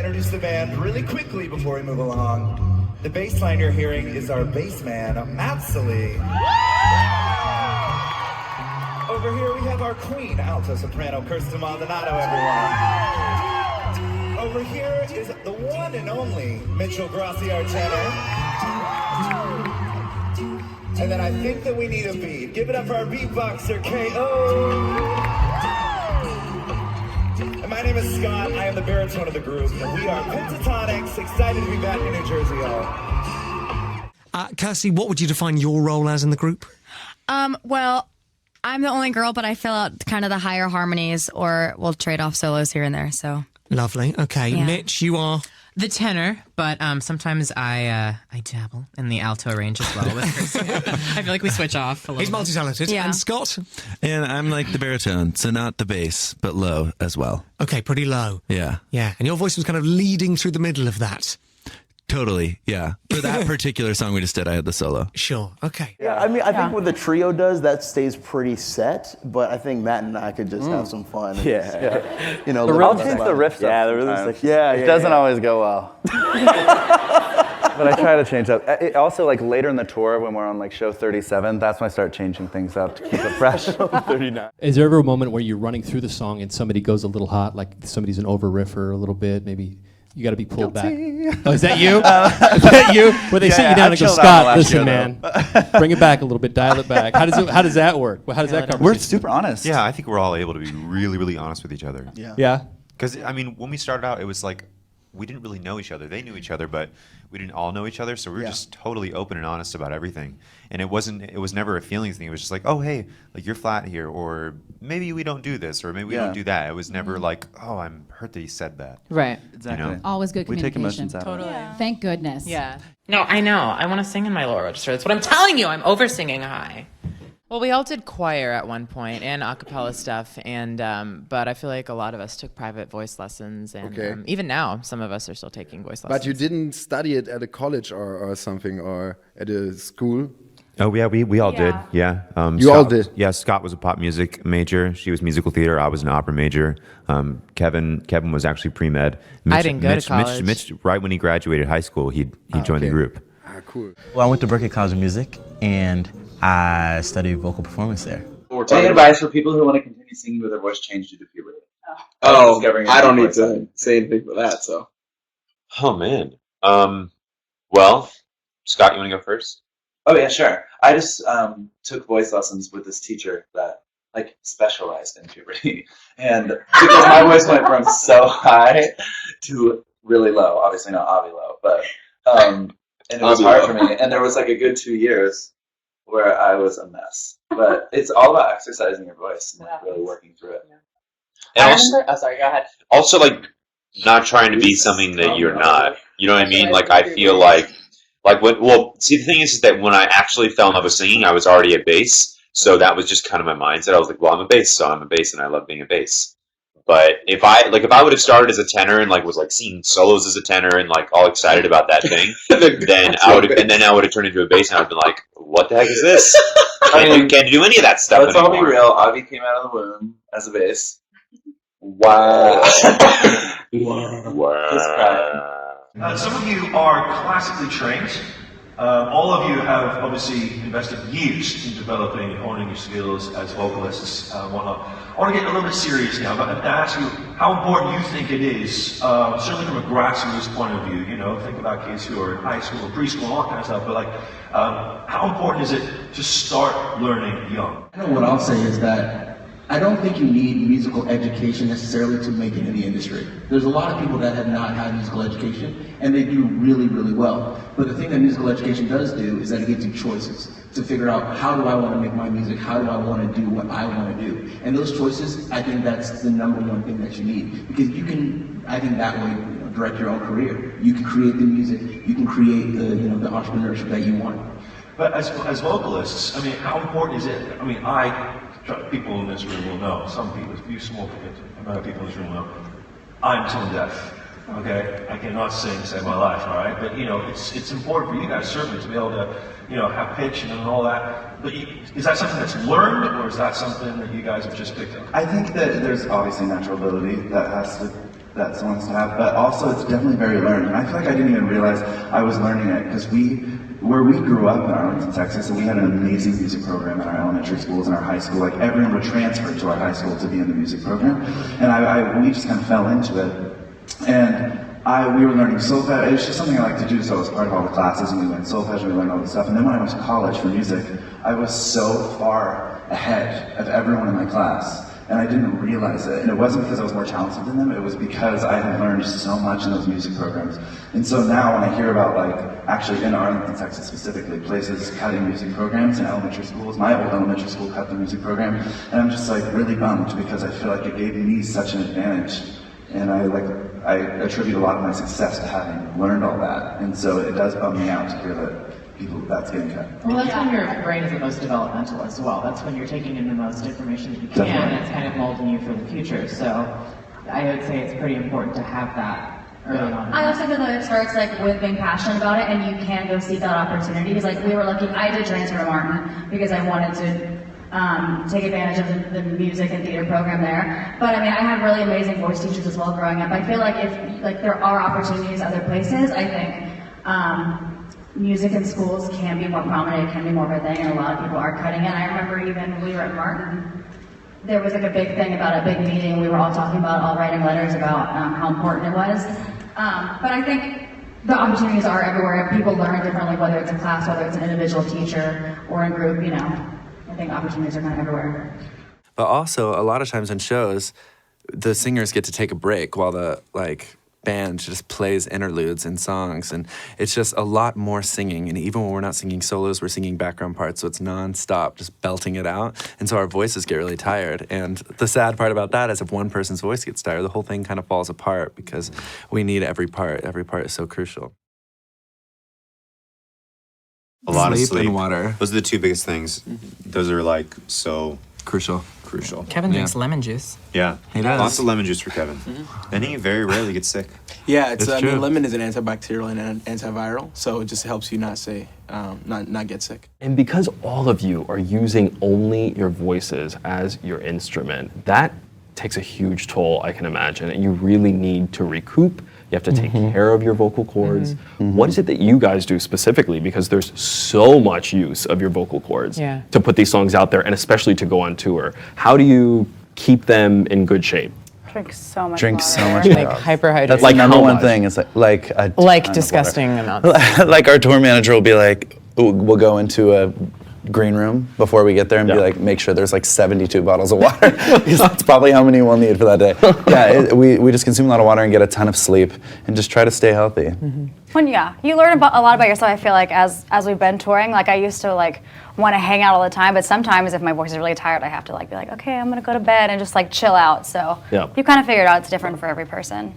introduce the band really quickly before we move along. The bass line you're hearing is our bass man, Matsily. Over here we have our queen, alto soprano, Kirsten Maldonado, everyone. Over here is the one and only Mitchell Grassi, our tenor. And then I think that we need a beat. Give it up for our beatboxer, K.O. And my name is Scott. I am the baritone of the group. And we are Pentatonix. Excited to be back in New Jersey, y'all. Kirsty, what would you define your role as in the group? Well, I'm the only girl, but I fill out kind of the higher harmonies, or we'll trade off solos here and there, so. Lovely. Okay. Yeah. Mitch, you are? The tenor, but sometimes I dabble in the alto range as well with Kristen. I feel like we switch off a little. He's multi-talented. Yeah. And Scott? And I'm like the baritone, so not the bass, but low as well. Okay, pretty low. Yeah. Yeah, and your voice was kind of leading through the middle of that. Totally, yeah. For that particular song we just did, I had the solo. Sure, okay. Yeah, I mean, I think what the trio does, that stays pretty set, but I think Matt and I could just have some fun. And you know, I'll change the riff stuff. Yeah, the rhythm rhythm stuff. It doesn't always go well. But I try to change up. Also, like later in the tour, when we're on like show 37, that's when I start changing things up to keep it fresh. 39. Is there ever a moment where you're running through the song and somebody goes a little hot, like somebody's an over riffer a little bit, maybe you got to be pulled back? Oh, is that you? Is that you? Where they sit you down and go, Scott, listen, man, bring it back a little bit, dial it back. How does that work? How does that come? We're super honest. Yeah, I think we're all able to be really, really honest with each other. Yeah. Because, I mean, when we started out, it was like, we didn't really know each other. They knew each other, but we didn't all know each other. So we were just totally open and honest about everything. And it was never a feelings thing. It was just like, oh, hey, like you're flat here, or maybe we don't do this, or maybe we don't do that. It was never like, oh, I'm hurt that he said that. Right. Exactly. You know? Always good communication. We take emotions out. Totally. Thank goodness. Yeah. No, I know. I want to sing in my lower register. That's what I'm telling you. I'm over singing high. Well, we all did choir at one point and a cappella stuff, and but I feel like a lot of us took private voice lessons, and even now, some of us are still taking voice lessons. But you didn't study it at a college or something, or at a school? Oh, yeah, we all did. Yeah. You all did? Yeah, Scott was a pop music major. She was musical theater. I was an opera major. Kevin was actually pre-med. I didn't go to college. Mitch, right when he graduated high school, he joined the group. Ah, cool. Well, I went to Berklee College of Music, and I studied vocal performance there. Any advice for people who want to continue singing with their voice changed due to puberty? Oh, I don't need to say anything for that, so. Oh, man. Well, Scott, you want to go first? Oh, yeah, sure. I just took voice lessons with this teacher that like specialized in puberty. And because my voice went from so high to really low, obviously not Avi low, but and it was hard for me. And there was like a good 2 years where I was a mess. But it's all about exercising your voice and like, really working through it. And also, Oh, sorry. Go ahead. also, like, not trying to be something that you're not. You know what I mean? Like, I feel like see, the thing is that when I actually fell in love with singing, I was already a bass. So that was just kind of my mindset. I was like, well, I'm a bass, so I'm a bass, and I love being a bass. But if I would have started as a tenor and like was like singing solos as a tenor and like all excited about that thing, then I would have turned into a bass and I'd been like, what the heck is this? I can't do any of that stuff Let's all anymore. be real. Avi came out of the womb as a bass. Wow. Wow. Some of you are classically trained. All of you have obviously invested years in developing and honing your skills as vocalists and whatnot. I want to get a little bit serious now, but to ask you how important you think it is, certainly from a grassroots point of view, you know, think about kids who are in high school, preschool, all that kind of stuff, but like, how important is it to start learning young? I know what I'll say is that I don't think you need musical education necessarily to make it in the industry. There's a lot of people that have not had musical education, and they do really, really well. But the thing that musical education does do is that it gives you choices to figure out how do I want to make my music, how do I want to do what I want to do. And those choices, I think that's the number one thing that you need. Because you can, I think that way, direct your own career. You can create the music, you can create the, the entrepreneurship that you want. But as vocalists, I mean, how important is it? I mean, people in this room will know, some people, a few small people in this room will know, I'm tone deaf, okay? I cannot save my life, all right? But, it's important for you guys, certainly, to be able to, have pitch and all that. But is that something that's learned, or is that something that you guys have just picked up? I think that there's obviously natural ability that has to that someone wants to have, but also it's definitely very learned. And I feel like I didn't even realize I was learning it because where we grew up in Arlington, Texas, and we had an amazing music program in our elementary schools and our high school. Like everyone would transfer to our high school to be in the music program, and we just kind of fell into it. And we were learning solfege. It was just something I liked to do, so I was part of all the classes, and we learned solfege, and we learned all this stuff. And then when I went to college for music, I was so far ahead of everyone in my class. And I didn't realize it. And it wasn't because I was more talented than them, it was because I had learned so much in those music programs. And so now when I hear about, like, actually in Arlington, Texas specifically, places cutting music programs in elementary schools, my old elementary school cut the music program, and I'm just like really bummed because I feel like it gave me such an advantage. And I attribute a lot of my success to having learned all that. And so it does bum me out to hear that that's getting cut. Well, that's when your brain is the most developmental as well. That's when you're taking in the most information that you can, and it's kind of molding you for the future. So I would say it's pretty important to have that early on. I also feel that it starts like with being passionate about it, and you can go seek out opportunities. Like we were lucky, I did transfer to Martin because I wanted to take advantage of the music and theater program there. But I mean, I had really amazing voice teachers as well growing up. I feel like if there are opportunities other places, I think music in schools can be more prominent, it can be more of a thing, and a lot of people are cutting it. I remember even when we were at Martin, there was like a big thing about a big meeting, we were all talking about, all writing letters about how important it was. But I think the opportunities are everywhere, people learn differently, whether it's a class, whether it's an individual teacher, or in group, I think opportunities are kind of everywhere. But also, a lot of times in shows, the singers get to take a break while the, band just plays interludes and songs, and it's just a lot more singing. And even when we're not singing solos, we're singing background parts, so it's non-stop, just belting it out. And so our voices get really tired. And the sad part about that is if one person's voice gets tired, the whole thing kind of falls apart because we need every part. Every part is so crucial. A lot of sleep and water. Those are the two biggest things. Those are so crucial. Kevin drinks lemon juice. Yeah, he does. Lots of lemon juice for Kevin, and he very rarely gets sick. Yeah, lemon is an antibacterial and an antiviral, so it just helps you not get sick. And because all of you are using only your voices as your instrument, that takes a huge toll, I can imagine, and you really need to recoup. You have to take care of your vocal cords. What is it that you guys do specifically? Because there's so much use of your vocal cords to put these songs out there, and especially to go on tour. How do you keep them in good shape? Drink so much Like hyperhydrated. That's like number one thing. It's like disgusting amounts. Like our tour manager will be like, we'll go into a green room before we get there and be like, make sure there's 72 bottles of water because that's probably how many we'll need for that day. Yeah, we just consume a lot of water and get a ton of sleep and just try to stay healthy. You learn a lot about yourself. I feel like as we've been touring, I used to want to hang out all the time, but sometimes if my voice is really tired, I have to be like, okay, I'm gonna go to bed and just chill out. So you kind of figure it out. It's different for every person.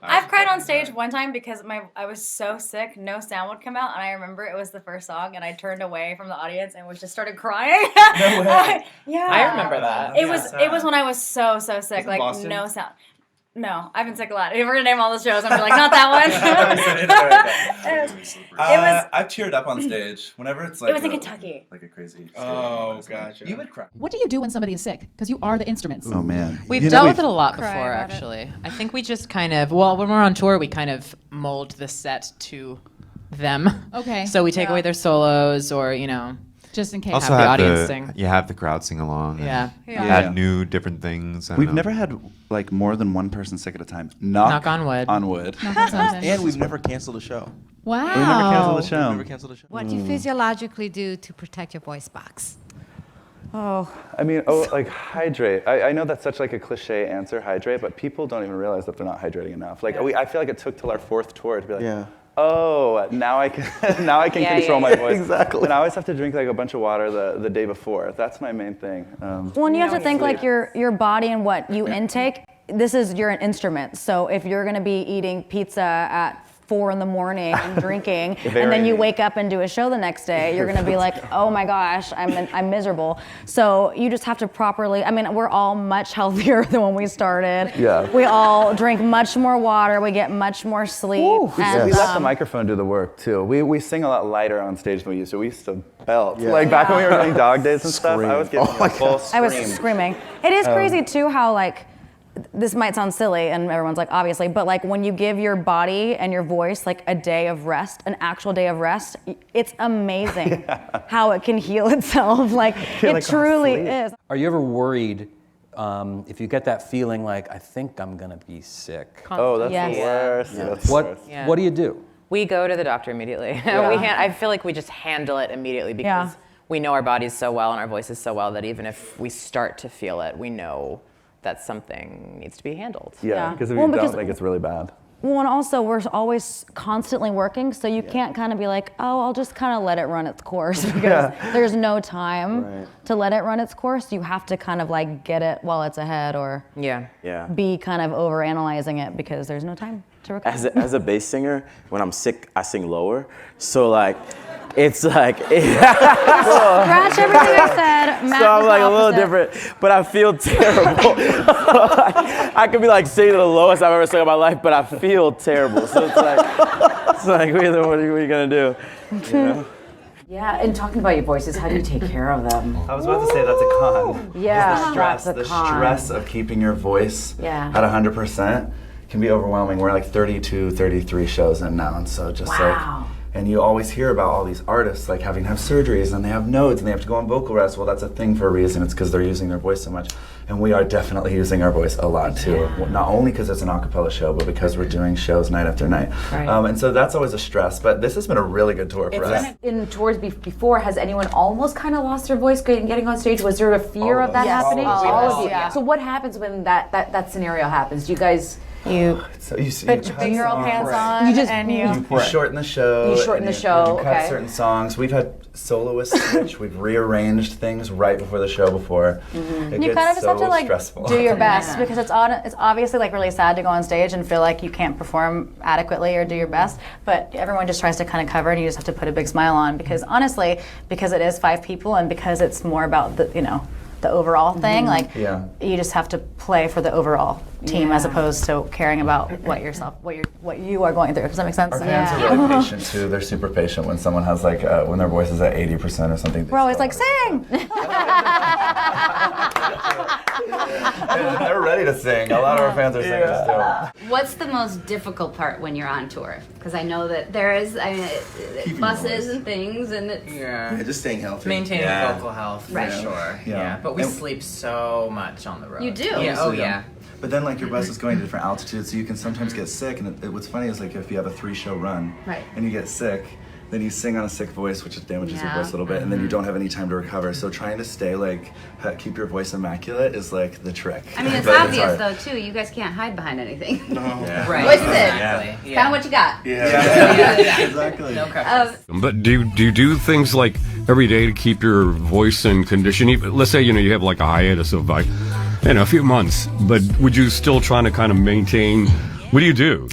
I've cried on stage one time because I was so sick, no sound would come out, and I remember it was the first song, and I turned away from the audience and just started crying. No way. Yeah, I remember that. It was when I was so sick, no sound. No, I've been sick a lot. If we're gonna name all the shows, I'm gonna be not that one. I've teared up on stage whenever it's it was in Kentucky. Like a crazy. Oh, gotcha. You would cry. What do you do when somebody is sick? Because you are the instruments. Oh man, we've dealt with it a lot before, actually. I think we just kind of, when we're on tour, we kind of mold the set to them. Okay. So we take away their solos, or just in case. Also have the audience sing. You have the crowd sing along. Yeah. Add new different things. We've never had more than one person sick at a time. Knock on wood. On wood. And we've never canceled a show. Wow. We've never canceled a show. What do you physiologically do to protect your voice box? Hydrate. I know that's such a cliche answer, hydrate, but people don't even realize that they're not hydrating enough. I feel like it took till our fourth tour to be like, oh, now I can control my voice. Exactly. And I always have to drink a bunch of water the day before. That's my main thing. Well, you have to think your body and what you intake. You're an instrument. So if you're going to be eating pizza at 4 a.m. and drinking, and then you wake up and do a show the next day, you're going to be like, oh my gosh, I'm miserable. So you just have to properly. We're all much healthier than when we started. Yeah. We all drink much more water. We get much more sleep. We let the microphone do the work too. We sing a lot lighter on stage than we used to. We used to belt. Back when we were doing dog days and stuff, I was getting a full scream. I was screaming. It is crazy too how this might sound silly, and everyone's like, obviously, but like when you give your body and your voice like a day of rest, an actual day of rest, it's amazing how it can heal itself. Like it truly is. Are you ever worried if you get that feeling like, I think I'm gonna be sick? Oh, that's Yes. the worst. Yeah. That's the What worst. Yeah. What do you do? We go to the doctor immediately. Yeah. I feel like we just handle it immediately because we know our bodies so well and our voices so well that even if we start to feel it, we know that something needs to be handled. Yeah, because if Well, you because- don't, think it's really bad. Well, and also we're always constantly working, so you can't kind of be like, oh, I'll just kind of let it run its course because there's no time to let it run its course. You have to kind of like get it while it's ahead, or be kind of over analyzing it because there's no time to recover. As a bass singer, when I'm sick, I sing lower. So like, it's like Scratch everything I said. Matt so I'm is like the a little opposite. different, but I feel terrible. I could be like singing the lowest I've ever sung in my life, but I feel terrible. So it's like either what are you gonna do? You know? Yeah, and talking about your voices, how do you take care of them? I was about to say that's a con. Yeah, the stress, that's a the con. stress of keeping your voice Yeah. at 100% can be overwhelming. We're like 32, 33 shows in now, and so just Wow. and you always hear about all these artists like having to have surgeries and they have nodes and they have to go on vocal rest. Well, that's a thing for a reason. It's because they're using their voice so much. And we are definitely using our voice a lot too. Well, not only because it's an a cappella show, but because we're doing shows night after night. Right. And so that's always a stress. But this has been a really good tour for us. In tours before, has anyone almost kind of lost their voice getting on stage? Was there a fear of that Yes. happening? All of us. All of you. Yeah. So what happens when that scenario happens? Do you guys So you put your big girl pants on, You just- and You shorten the show. You shorten and the show, You cut okay. certain songs. We've had soloists switch. We've rearranged things right before the show before. It You gets kind of just so have to like stressful. do your best because it's obviously like really sad to go on stage and feel like you can't perform adequately or do your best, but everyone just tries to kind of cover it and you just have to put a big smile on because honestly, because it is 5 people and because it's more about the overall thing, like you just have to play for the overall team as opposed to caring about what you are going through. Does that make sense? Our fans are really patient too. They're super patient when someone has like when their voice is at 80% or something. We're always like, sing! They're ready to sing. A lot of our fans are singers still. What's the most difficult part when you're on tour? Because I know that there is, buses and things, and it's just staying healthy. Maintaining vocal health, Right. for sure. Yeah. Yeah. But we And- sleep so much on the road. You do? Yeah. Oh, yeah. But then like your bus is going to different altitudes, so you can sometimes get sick. And what's funny is like if you have a 3-show run Right. and you get sick, then you sing on a sick voice, which damages your Yeah. voice a little bit, and then you don't have any time to recover. So trying to stay like keep your voice immaculate is like the trick. I mean, it's But obvious hard. though too. You guys can't hide behind anything. No. Yeah. Right. What's it? Yeah. It's kind of what you got. Yeah. Exactly. No But do you do things like every day to keep your voice in condition? Let's say you have like a hiatus of like a few months, but would you still trying to kind of maintain? What do you do?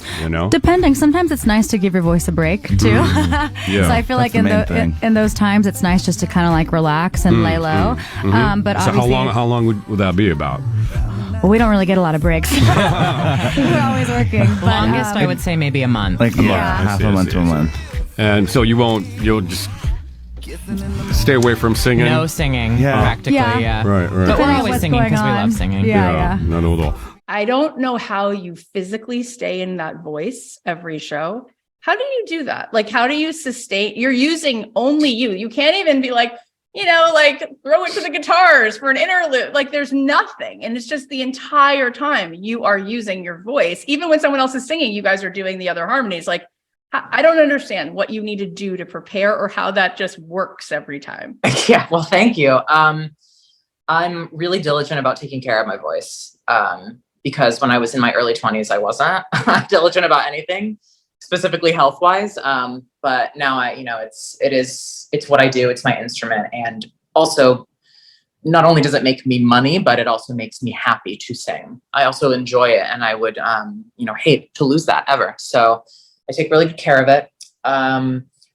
Depending. Sometimes it's nice to give your voice a break too. Yeah. So I feel That's like the main thing. in those times, it's nice just to kind of like relax and lay low. But so obviously, how long would that be about? well, we don't really get a lot of breaks. We're always working. But, Longest, I would say maybe a month. Like half a month to a month. And so you'll just stay away from singing. No singing, practically, yeah. Right. But we're always singing because we love singing. Yeah. Not at all. I don't know how you physically stay in that voice every show. How do you do that? Like, how do you sustain? You're using only you. You can't even be like, throw it to the guitars for an interlude. Like, there's nothing. And it's just the entire time you are using your voice. Even when someone else is singing, you guys are doing the other harmonies. Like, I don't understand what you need to do to prepare or how that just works every time. Yeah, well, thank you. I'm really diligent about taking care of my voice because when I was in my early 20s, I wasn't diligent about anything, specifically health-wise. But now it's what I do. It's my instrument, and also not only does it make me money, but it also makes me happy to sing. I also enjoy it, and I would hate to lose that ever. So I take really good care of it.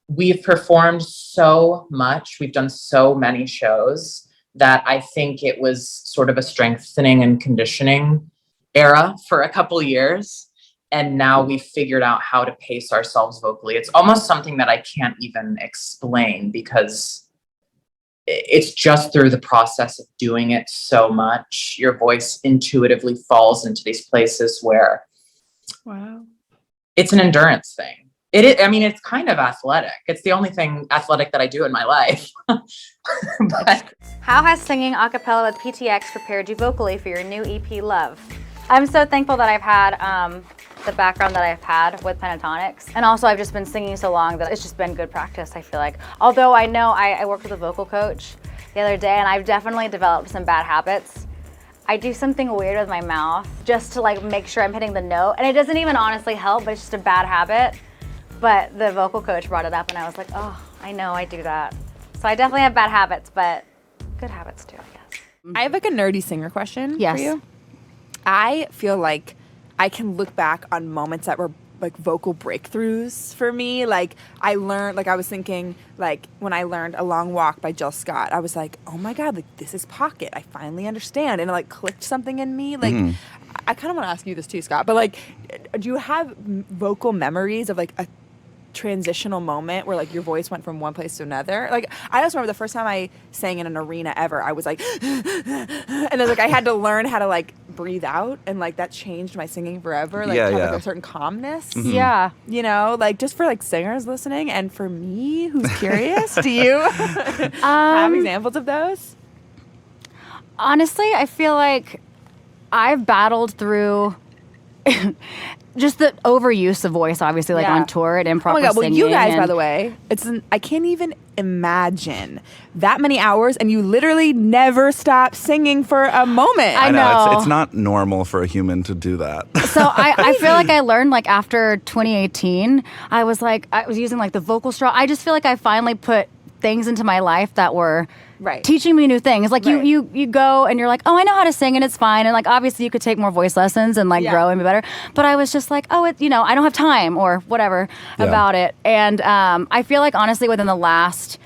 We've performed so much. We've done so many shows that I think it was sort of a strengthening and conditioning era for a couple years. And now we've figured out how to pace ourselves vocally. It's almost something that I can't even explain because it's just through the process of doing it so much, your voice intuitively falls into these places where it's an endurance thing. It is, I mean, it's kind of athletic. It's the only thing athletic that I do in my life. How has singing a cappella with PTX prepared you vocally for your new EP, Love? I'm so thankful that I've had the background that I've had with Pentatonix. And also I've just been singing so long that it's just been good practice, I feel like. Although I know I worked with a vocal coach the other day and I've definitely developed some bad habits. I do something weird with my mouth just to like make sure I'm hitting the note. And it doesn't even honestly help, but it's just a bad habit. But the vocal coach brought it up and I was like, oh, I know I do that. So I definitely have bad habits, but good habits too, I guess. I have like a nerdy singer question Yes. for you. I feel like I can look back on moments that were like vocal breakthroughs for me. Like I learned, like I was thinking, like when I learned A Long Walk by Jill Scott, I was like, oh my God, like this is Pocket. I finally understand. And it like clicked something in me. Like I kind of want to ask you this too, Scott, but like, do you have vocal memories of like a transitional moment where like your voice went from one place to another? Like I just remember the first time I sang in an arena ever, I was like and then like I had to learn how to like breathe out, and like that changed my singing forever. Like to have like a certain calmness. Yeah. You know, like just for like singers listening and for me who's curious, do you have examples of those? Honestly, I feel like I've battled through just the overuse of voice, obviously, like on tour and improper Oh my God, well, singing. you guys, by the way, I can't even imagine that many hours, and you literally never stop singing for a moment. I know. It's not normal for a human to do that. So I feel like I learned like after 2018, I was using like the vocal straw. I just feel like I finally put things into my life that were teaching me new things. Like you go and you're like, oh, I know how to sing and it's fine. And like, obviously you could take more voice lessons and like grow and be better. But I was just like, oh, I don't have time or whatever about it. And I feel like honestly within the last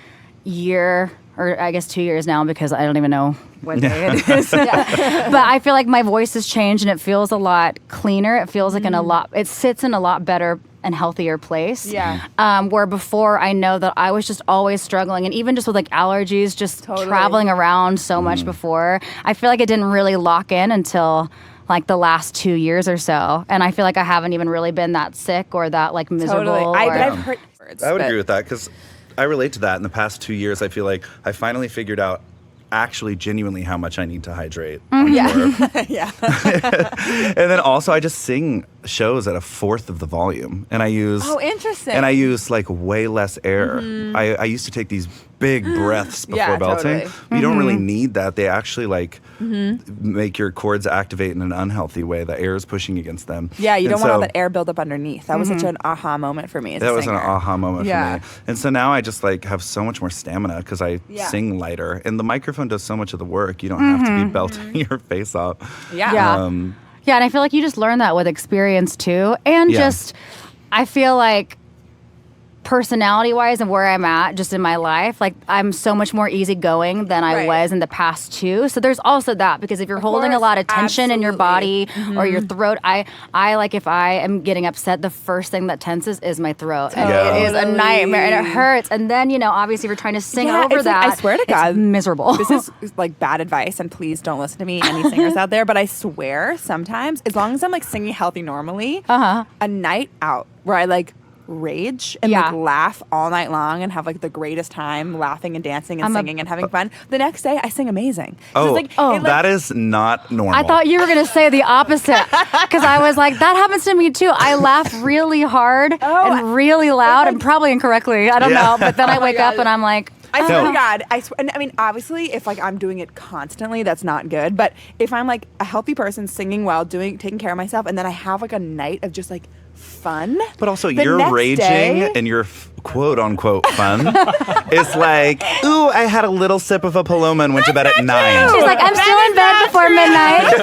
year, or I guess 2 years now, because I don't even know what day it is. But I feel like my voice has changed and it feels a lot cleaner. It feels like it sits in a lot better and healthier place. Yeah. Where before I know that I was just always struggling, and even just with like allergies, just traveling around so much before, I feel like it didn't really lock in until like the last 2 years or so. And I feel like I haven't even really been that sick or that like miserable. I've heard words. I would agree with that because I relate to that. In the past 2 years, I feel like I finally figured out actually genuinely how much I need to hydrate. Yeah. And then also I just sing shows at a fourth of the volume, and I use interesting. And I use like way less air. I used to take these big breaths before belting. Totally. But you don't really need that. They actually like make your cords activate in an unhealthy way. The air is pushing against them. Yeah, you And don't want all so- that air build up underneath. That was such an aha moment for me as a That was an singer. aha moment Yeah. for me. And so now I just like have so much more stamina because I sing lighter, and the microphone does so much of the work. You don't have to be belting your face off. Yeah. Yeah, and I feel like you just learn that with experience too. And just, I feel like personality-wise and where I'm at just in my life, like I'm so much more easygoing than I was in the past too. So there's also that, because if you're holding a lot of tension in your body or your throat, I like if I am getting upset, the first thing that tenses is my throat. And it is a nightmare and it hurts. And then, obviously if you're trying to sing over it's that, like, I swear to God, it's miserable. This is like bad advice, and please don't listen to me, any singers out there, but I swear sometimes, as long as I'm like singing healthy normally, a night out where I like rage and like laugh all night long and have like the greatest time laughing and dancing and singing and having fun, the next day I sing amazing. That is not normal. I thought you were going to say the opposite, because I was like, that happens to me too. I laugh really hard and really loud and probably incorrectly. I don't know. But then I wake up and I'm like, I swear to God, I swear, and I mean, obviously, if like I'm doing it constantly, that's not good. But if I'm like a healthy person singing well, taking care of myself, and then I have like a night of just like fun. But also, the you're next raging day- and you're quote unquote fun. It's like, ooh, I had a little sip of a Paloma and went to bed at 9. she's like, I'm still in bed before midnight.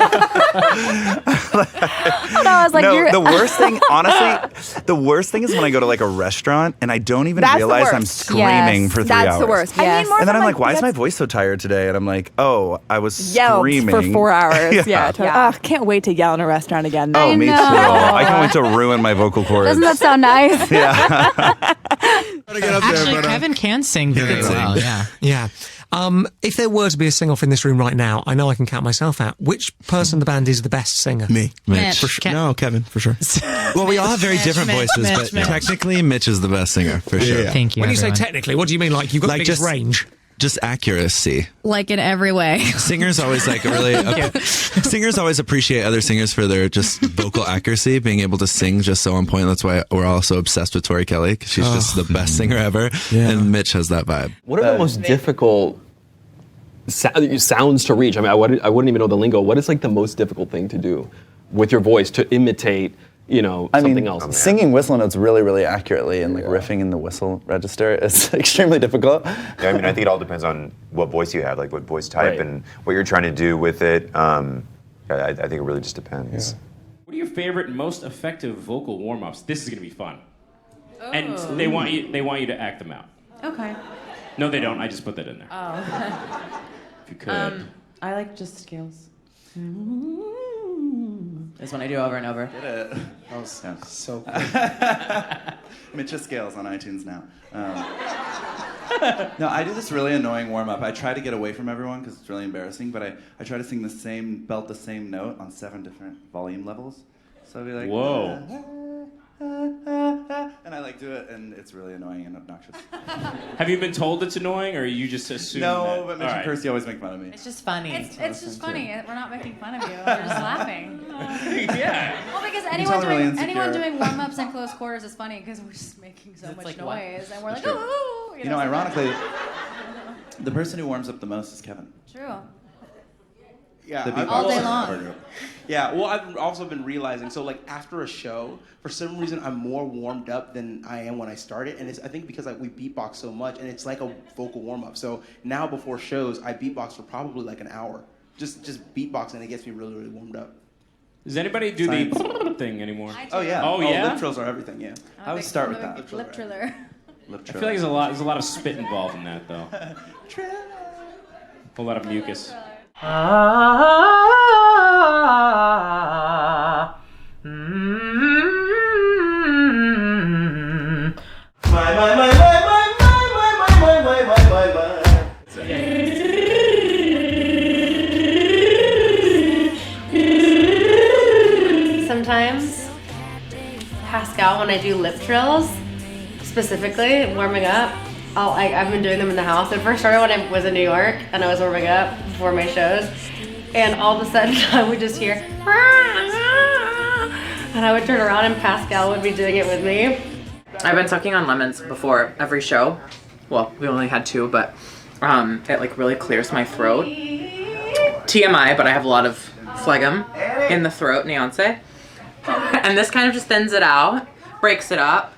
And I was like, no, you're the worst thing, honestly, the worst thing is when I go to like a restaurant and I don't even That's the realize I'm worst. screaming for 3 That's hours. the worst. I mean, more And then from, I'm like, why is my that's voice so tired today? And I'm like, oh, I was yelled screaming for 4 hours. Yeah. Totally. Oh, can't wait to yell in a restaurant again. Oh, me too. I can't wait to ruin my vocal cords. Doesn't that sound nice? Yeah. Actually, Kevin can sing very well. Yeah. Yeah. If there were to be a sing-off in this room right now, I know I can count myself out. Which person in the band is the best singer? Me. Mitch. For sure. No, Kevin, for sure. Well, we all have very different voices, but technically Mitch is the best singer, for sure. Thank you. When you say technically, what do you mean? Like, you've got the biggest range? Just accuracy. Like in every way. Singers always singers always appreciate other singers for their just vocal accuracy, being able to sing just so on point. That's why we're all so obsessed with Tori Kelly. 'Cause she's just the best singer ever, and Mitch has that vibe. What are the most difficult sounds to reach? I mean, I wouldn't even know the lingo. What is like the most difficult thing to do with your voice to imitate, something else? Singing whistle notes really, really accurately and like riffing in the whistle register is extremely difficult. Yeah, I mean, I think it all depends on what voice you have, like what voice type and what you're trying to do with it. I think it really just depends. What are your favorite and most effective vocal warm-ups? This is gonna be fun. And they want you to act them out. Okay. No, they don't. I just put that in there. Oh. If you could. I like just scales. This one I do over and over. Get it. That was so cool. Mitch's Scales on iTunes now. No, I do this really annoying warm-up. I try to get away from everyone because it's really embarrassing, but I try to sing belt the same note on 7 different volume levels. So I'll be like, whoa. And I like do it, and it's really annoying and obnoxious. Have you been told it's annoying, or you just assume No, that? but Mitch and Kirsty always make fun of me. It's just funny. It's just funny. We're not making fun of you. We're just laughing. Yeah. Well, because You tell them really anyone insecure. doing warm-ups in close quarters is funny because we're just making so much like what? noise, and we're like, True. ooh. You know, ironically, the person who warms up the most is Kevin. True. Yeah, The All day beatboxer. long. Yeah, well, I've also been realizing, so like after a show, for some reason I'm more warmed up than I am when I started, and it's I think because like we beatbox so much, and it's like a vocal warm up. So now before shows, I beatbox for probably like an hour, just beatboxing, and it gets me really, really warmed up. Does anybody do the thing anymore? Oh yeah. Oh yeah. Lip trills are everything. Yeah. I would start with that. Lip triller. Lip I feel like there's a lot of spit involved in that though. A whole lot of mucus. Sometimes, Pascal, when I do lip trills, specifically warming up, I've been doing them in the house. It first started when I was in New York and I was warming up before my shows, and all of a sudden I would just hear, and I would turn around and Pascal would be doing it with me. I've been sucking on lemons before every show. Well, we only had 2, but it like really clears my throat. TMI, but I have a lot of phlegm in the throat, Neonce. And this kind of just thins it out, breaks it up.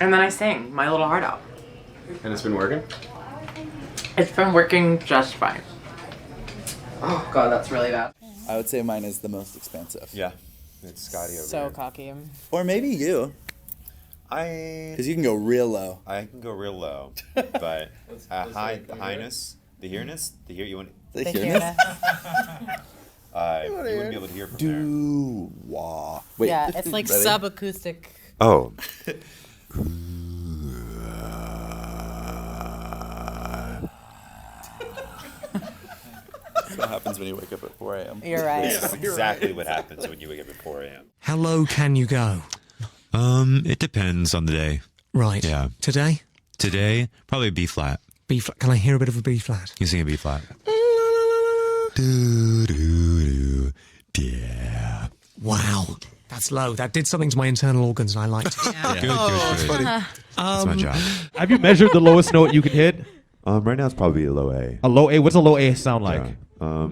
And then I sing my little heart out. And it's been working? It's been working just fine. Oh God, that's really bad. I would say mine is the most expensive. Yeah, it's Scotty over So here. cocky. Or maybe you. Because you can go real low. I can go real low, but highness, the hearness, you want The hearness? you wouldn't be able to hear from Wah. Wait. Yeah, it's like Ready? subacoustic. Oh. That's what happens when you wake up at 4 a.m. You're right. That's exactly what happens when you wake up at 4 a.m. How low can you go? It depends on the day. Right. Yeah. Today? Today, probably B flat. B flat. Can I hear a bit of a B flat? You sing a B flat. Yeah. Wow. That's low. That did something to my internal organs and I liked it. Good. That's my job. Have you measured the lowest note you could hit? Right now it's probably a low A. A low A? What's a low A sound like? Yeah.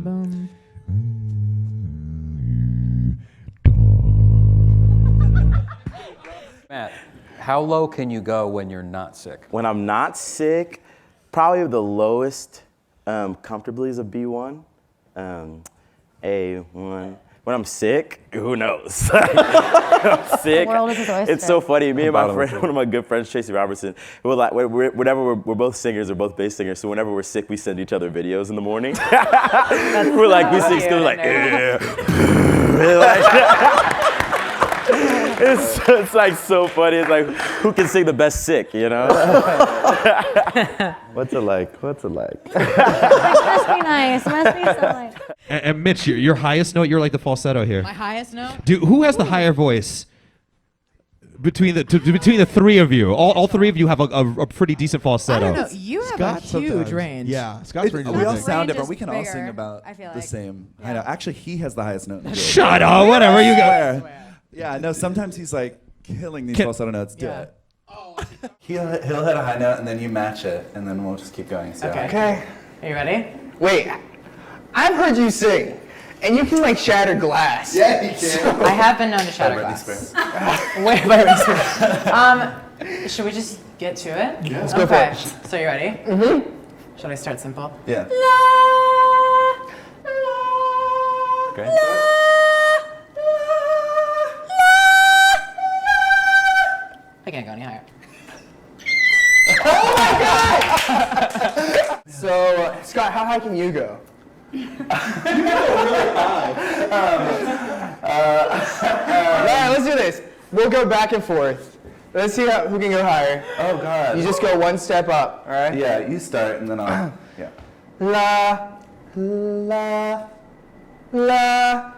Matt, how low can you go when you're not sick? When I'm not sick, probably the lowest comfortably is a B1. A1. When I'm sick, who knows? When I'm sick. The world is his oyster. It's so funny. Me and my friend, one of my good friends, Tracy Robertson, we're like, we're both singers, we're both bass singers. So whenever we're sick, we send each other videos in the morning. We're like, we sing still like, It's like so funny. It's like, who can sing the best sick, you know? What's it like? What's it like? Must be nice. Must be so nice. And Mitch, your highest note, you're like the falsetto here. My highest note? Dude, who has the higher voice? Between the three of you, all three of you have a pretty decent falsetto. I don't know. You have a huge range. Yeah, Scott's range is We all big. sound range different. is We can all sing bigger, about I feel the like. same. I know. Actually, he has the highest note. In the group. Shut up, whatever, you go. Yeah, no, sometimes he's like killing these Can- falsetto notes. Do Yeah. it. He'll hit a high note and then you match it, and then we'll just keep going. So. Okay. Are you ready? Wait, I've heard you sing, and you can like shatter glass. Yeah, he can. I have been known to shatter glass. Wait, should we just get to it? Yeah. Let's go Okay. for it. So you ready? Mm-hmm. Should I start simple? Yeah. Okay. I can't go any higher. So, Scott, how high can you go? All right, let's do this. We'll go back and forth. Let's see who can go higher. Oh God. You just go one step up, all right? Yeah, you start and then I'll. Yeah. La, la, la,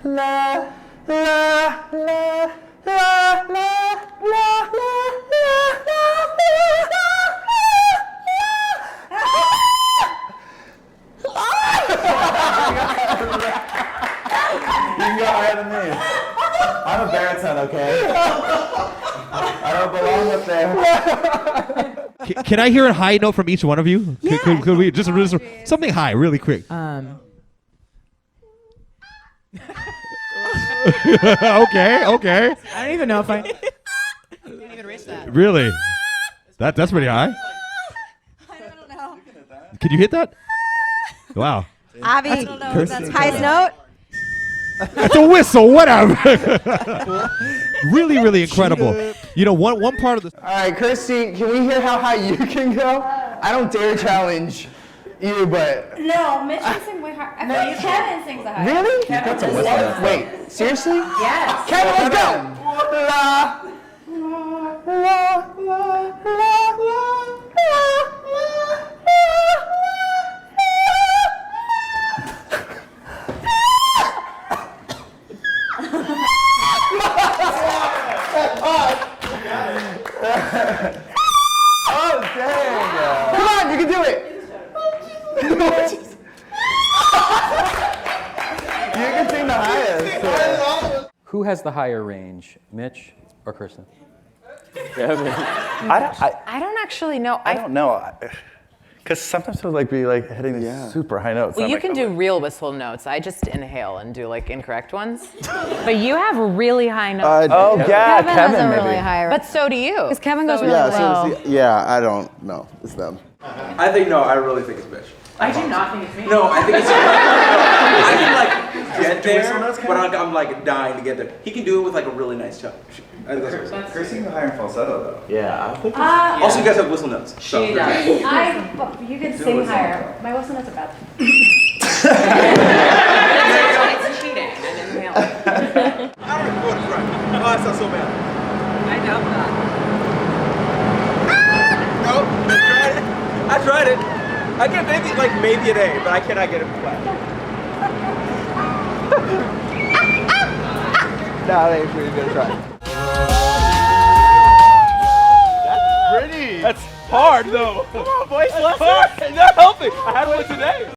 la, la, la, la, la, la, You can go higher than me. I'm a baritone, okay? I don't belong up there. Can I hear a high note from each one of you? Yeah. Could we just something high, really quick? Okay. I don't even know if I can't even reach that. Really? That's pretty high. I don't know. Can you hit that? Wow. Avi, I don't know. That's highest note. It's a whistle, whatever. Really, really incredible. You know, one part of the. All right, Kirsty, can we hear how high you can go? I don't dare challenge you, but. No, Mitch can sing way higher. I think Kevin sings the highest. Really? Kevin does. Wait, seriously? Yes. Kevin, let's go! La, la, la, Oh dang! Come on, you can do it! You can sing the highest. Who has the higher range, Mitch or Kirsten? I don't actually know. I don't know. Because sometimes it'll like be like hitting these super high notes. Well, I'm you like, can do real whistle notes. I just inhale and do like incorrect ones. But you have really high notes. Oh yeah, Kevin Kevin has a maybe. really high. But so do you. Because Kevin goes really Yeah, low. seriously, yeah, I don't know. It's them. I think no. I really think it's Mitch. I do not think it's me. No, I think it's. I can like get there, but I'm like dying to get there. He can do it with like a really nice chop. Kirsten can go higher in falsetto though. Yeah, I think. Also, you guys have whistle notes. So. She does. But you can sing higher. My whistle notes are bad. It's cheating. I'm inhaling. I don't record it right. Oh, that sounds so bad. I doubt that. No, I tried it. I get maybe an A, but I cannot get it flat. No, I ain't sure you're gonna try. That's pretty. That's hard though. Come on, boys. That's hard. Not helping. I had one today.